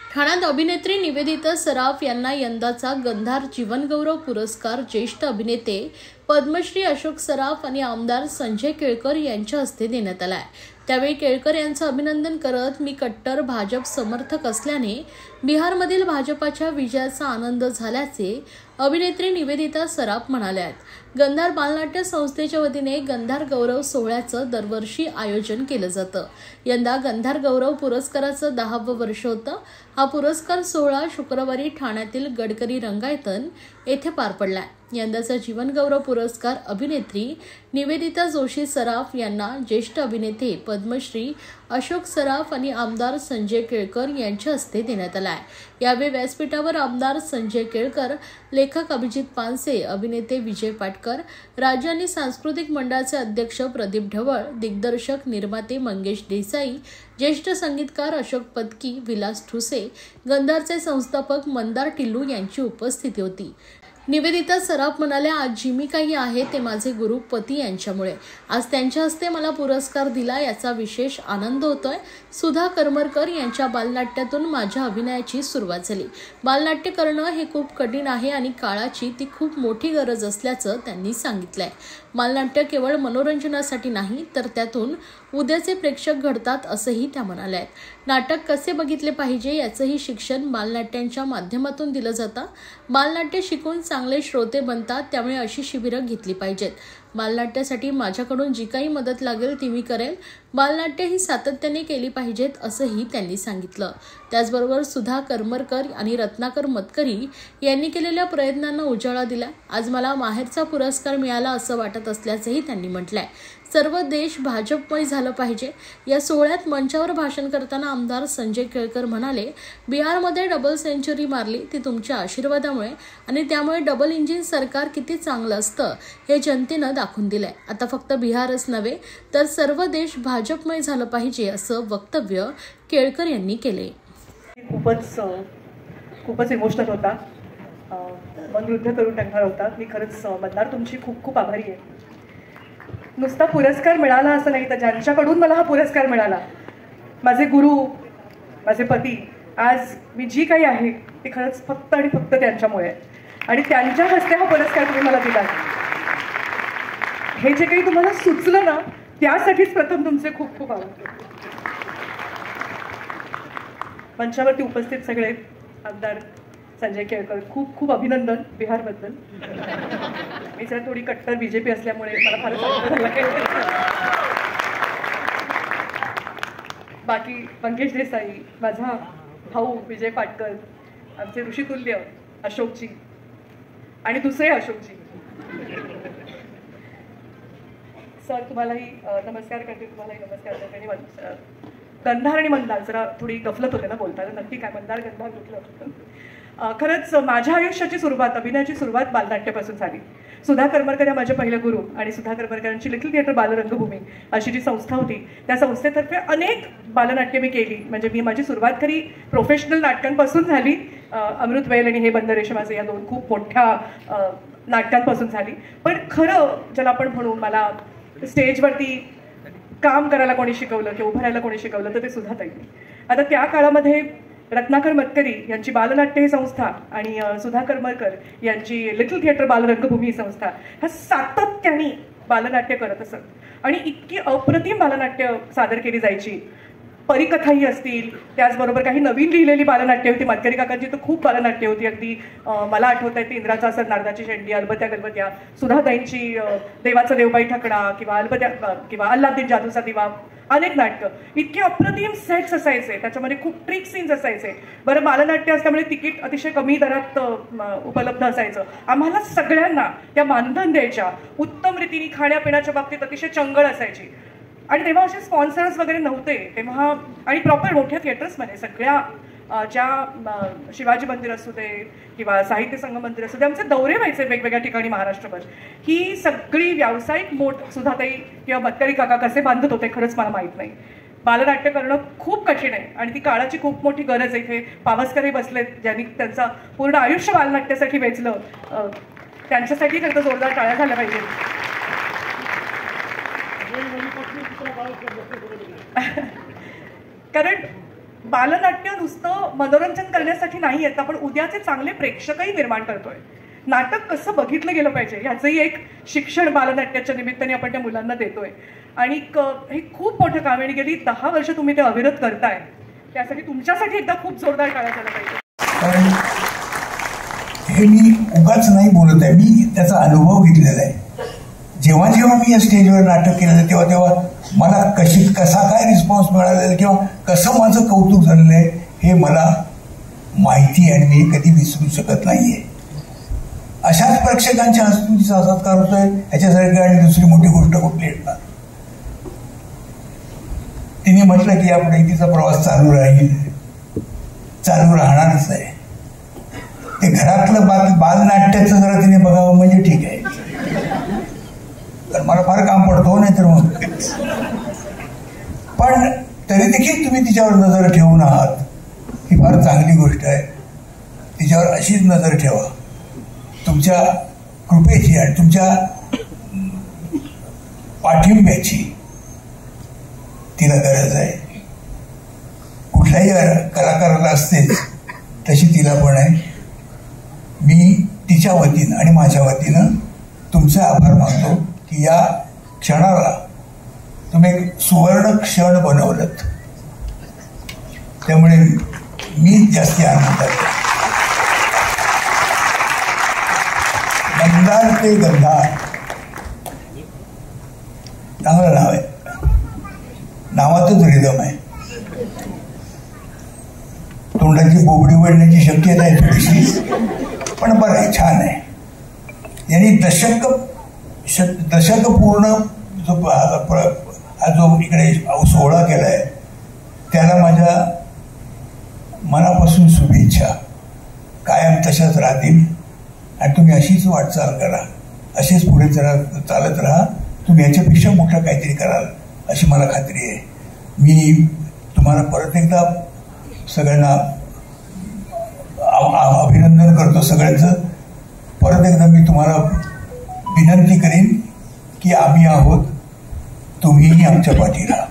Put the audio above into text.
ठाण्यात अभिनेत्री निवेदिता सराफ यांना यंदाचा गंधार जीवनगौरव पुरस्कार ज्येष्ठ अभिनेते पद्मश्री अशोक सराफ आणि आमदार संजय केळकर यांच्या हस्ते देण्यात आला आहे। त्यावेळी केळकर यांचं अभिनंदन करत मी कट्टर भाजप समर्थक असल्याने बिहारमधील भाजपाच्या विजयाचा आनंद झाल्याचे अभिनेत्री निवेदिता सराफ म्हणाल्या आहेत। गंधार बालनाट्य संस्थेच्या वतीने गंधार गौरव सोहळ्याचं दरवर्षी आयोजन केलं जातं। यंदा गंधार गौरव पुरस्काराचं 10वं वर्ष होतं। हा पुरस्कार सोहळा शुक्रवारी ठाण्यातील गडकरी रंगायतन येथे पार पडला। यंदाचा जीवनगौरव पुरस्कार अभिनेत्री निवेदिता जोशी सराफ यांना ज्येष्ठ अभिनेते पद्मश्री अशोक सराफ आणि आमदार संजय केळकर यांच्या हस्ते देण्यात आला आहे। यावेळी व्यासपीठावर आमदार संजय केळकर, लेखक अभिजित पानसे, अभिनेते विजय पाटकर, राज्य आणि सांस्कृतिक मंडळाचे अध्यक्ष प्रदीप ढवळ, दिग्दर्शक निर्माते मंगेश देसाई, ज्येष्ठ संगीतकार अशोक पत्की, विलास ठुसे, गंधारचे संस्थापक मंदार टिल्लू यांची उपस्थिती होती। निवेदिता सराफ म्हणाल्या, आज जी मी काही आहे ते माझे गुरु पती यांच्यामुळे। आज त्यांच्या हस्ते मला पुरस्कार दिला याचा विशेष आनंद होतोय। सुधा करमरकर यांच्या बालनाट्यातून माझ्या अभिनयाची सुरुवात झाली। बालनाट्य करणं हे खूप कठीण आहे आणि काळाची ती खूप मोठी गरज असल्याचं त्यांनी सांगितलंय। बालनाट्य केवळ मनोरंजनासाठी नाही तर त्यातून उद्याचे प्रेक्षक घडतात असंही त्या म्हणाल्या आहेत। नाटक कसे बघितले पाहिजे याचंही शिक्षण बालनाट्यांच्या माध्यमातून दिलं जातं। बालनाट्य शिकून चांगले श्रोते बनतात, त्यामुळे अशी शिबिरं घेतली पाहिजेत। बालनाट्यासाठी माझ्याकडून जी काही मदत लागेल ती मी करेल। बालनाट्य ही सातत्याने केली पाहिजेत असंही त्यांनी सांगितलं। त्याचबरोबर सुधा करमरकर आणि रत्नाकर मतकरी यांनी केलेल्या प्रयत्नांना उजाळा दिला। आज मला माहेरचा पुरस्कार मिळाला असं वाटत असल्याचंही त्यांनी म्हटलंय। सर्व देश भाजपमय झालं पाहिजे। या सोहळ्यात मंचावर भाषण करताना आमदार संजय केळकर म्हणाले, बिहारमध्ये डबल सेंचुरी मारली ती तुमच्या आशीर्वादामुळे आणि त्यामुळे डबल इंजिन सरकार किती चांगलं असतं हे जनतेनं दाखवून दिलंय। आता फक्त बिहारच नव्हे तर सर्व देश भाजपमय झालं पाहिजे असं वक्तव्य केळकर यांनी केले। खूपच इमोशनल होता, मन युद्ध करून टाकणार होता। मी खरंच मतदार तुमची खूप खूप आभारी आहे। नुसता पुरस्कार मिळाला असं नाही तर ज्यांच्याकडून मला हा पुरस्कार मिळाला, माझे गुरु, माझे पती, आज मी जी काही आहे ते खरंच फक्त आणि फक्त त्यांच्यामुळे आणि त्यांच्या हस्ते हा पुरस्कार तुम्ही मला दिला। हे जे काही तुम्हाला सुचलं ना त्यासाठीच प्रथम तुमचे खूप खूप आभार। मंचावरती उपस्थित सगळे आमदार संजय केळकर, खूप खूप अभिनंदन बिहारबद्दल। मी जरा थोडी कट्टर बीजेपी असल्यामुळे मला फारच आनंद झाला। बाकी मंगेश देसाई, माझा भाऊ विजय पाटकर, आमचे ऋषितुल्य अशोकजी आणि दुसरे अशोकजी, सर तुम्हालाही नमस्कार करते, तुम्हालाही नमस्कार करते। गंधार आणि मंदार जरा थोडी गफलत होते ना बोलताना, नक्की काय मंदार गंधार कुठलं। खरंच माझ्या आयुष्याची सुरुवात, अभिनयाची सुरुवात बालनाट्यापासून झाली। सुधा करमरकर या माझ्या पहिल्या गुरु आणि सुधा करमरकरांची लिटिल थिएटर बालरंगभूमी अशी जी संस्था होती त्या संस्थेतर्फे अनेक बालनाट्य मी केली। म्हणजे मी माझी सुरुवात खरी प्रोफेशनल नाटकांपासून झाली। अमृतवेल आणि हे बंदरेश माझे या दोन खूप मोठ्या नाटकांपासून झाली। पण खरं ज्याला आपण म्हणू, मला स्टेजवरती काम करायला कोणी शिकवलं किंवा उभं राहायला कोणी शिकवलं तर ते सुद्धा ताई। आता त्या काळामध्ये रत्नाकर मतकरी यांची बालनाट्य ही संस्था आणि सुधा करमरकर यांची लिटिल थिएटर बालरंगभूमी ही संस्था ह्या सातत्याने बालनाट्य करत असत आणि इतकी अप्रतिम बालनाट्य सादर केली जायची। परिकथाही असतील, त्याचबरोबर काही नवीन लिहिलेली बालनाट्य होती। मतकरी काकांची तर खूप बालनाट्य होती, अगदी मला आठवत आहे ते इंद्राचा असर, नारदाची शेंडी, अलबत्या गलबत्या, सुधाताईंची देवाचा देवबाई ठकडा किंवा अलबत्या किंवा अल्लाद्दीन जादूचा दिवा, अनेक नाटकं। इतके अप्रतिम सेट्स असायचे, त्याच्यामध्ये खूप ट्रिक सीन्स असायचे। बरं, बालनाट्य असल्यामुळे तिकीट अतिशय कमी दरात उपलब्ध असायचं। आम्हाला सगळ्यांना त्या मानधन द्यायच्या, उत्तम रीतीने खाण्यापिण्याच्या बाबतीत अतिशय चंगळ असायची आणि तेव्हा असे स्पॉन्सर्स वगैरे नव्हते तेव्हा, आणि प्रॉपर मोठ्या थिएटर्समध्ये सगळ्या ज्या शिवाजी मंदिर असू दे किंवा साहित्य संघ मंदिर असू दे, आमचे दौरे व्हायचे वेगवेगळ्या ठिकाणी महाराष्ट्रभर। ही सगळी व्यावसायिक मोठ सुधाताई किंवा मतकरी काका कसे बांधत होते खरंच मला माहीत नाही। बालनाट्य करणं खूप कठीण आहे आणि ती काळाची खूप मोठी गरज आहे। इथे पावसकरही बसलेत, ज्यांनी त्यांचा पूर्ण आयुष्य बालनाट्यासाठी वेचलं, त्यांच्यासाठी खरं जोरदार टाळ्या झाल्या पाहिजेत। कारण बालनाट्य नुसतं मनोरंजन करण्यासाठी नाही आहेत, आपण उद्याचे चांगले प्रेक्षकही निर्माण करतोय. नाटक कसं बघितलं गेलं पाहिजे ह्याचंही एक शिक्षण बालनाट्याच्या निमित्ताने आपण त्या मुलांना देतोय. आणि हे खूप मोठं काम आहे आणि गेली 10 वर्ष तुम्ही ते अविरत करताय. त्यासाठी तुमच्यासाठी एकदा खूप जोरदार टाळ्या झाल्या पाहिजे. हे मी उगाच नाही बोलत आहे, मी त्याचा अनुभव घेतलेला आहे. जेव्हा जेव्हा मी या स्टेजवर नाटक केलेलं तेव्हा तेव्हा मला कसा काय रिस्पॉन्स मिळालेला किंवा कसं माझं कौतुक झालेलं आहे हे मला माहिती आहे आणि मी कधी विसरू शकत नाहीये. अशाच प्रेक्षकांच्या हस्तूंचा सत्कार होतोय ह्याच्यासारखी आणि दुसरी मोठी गोष्ट कुठली येणार. तिने म्हटलं की आपण तिचा प्रवास चालू राहील, चालू राहणारच आहे. ते घरातलं बालनाट्याचं जरा तिने बघावं म्हणजे ठीक आहे, तर मला फार काम पडतो नाही तर मग. पण तरी देखील तुम्ही तिच्यावर नजर ठेवून आहात ही फार चांगली गोष्ट आहे. तिच्यावर अशीच नजर ठेवा. तुमच्या कृपेची आणि तुमच्या पाठिंब्याची तिला गरज आहे. कुठल्याही कलाकाराला असतेच तशी तिला पण आहे. मी तिच्या वतीनं आणि माझ्या वतीनं तुमचे आभार मानतो की या क्षणाला तुम्ही एक सुवर्ण क्षण बनवलंत. त्यामुळे मी जास्ती आनंदात आहे. गंधार ते गंधार चांगलं नाव आहे, नावातच रिदम आहे. तोंडाची बोबडी वळण्याची शक्यता आहे थोडीशी, पण बरं आहे, छान आहे. यांनी दशक पूर्ण जो इकडे सोहळा केलाय त्याला माझ्या मनापासून शुभेच्छा. कायम तशाच राहतील आणि तुम्ही अशीच वाटचाल करा, असेच पुढे चालत राहा. तुम्ही याच्यापेक्षा मोठं काहीतरी कराल अशी मला खात्री आहे. मी तुम्हाला परत एकदा सगळ्यांना अभिनंदन करतो सगळ्यांचं. परत एकदा मी तुम्हाला विनंती करीन की आम्ही आहोत, तुम्हीही आमच्या पाठी राहा.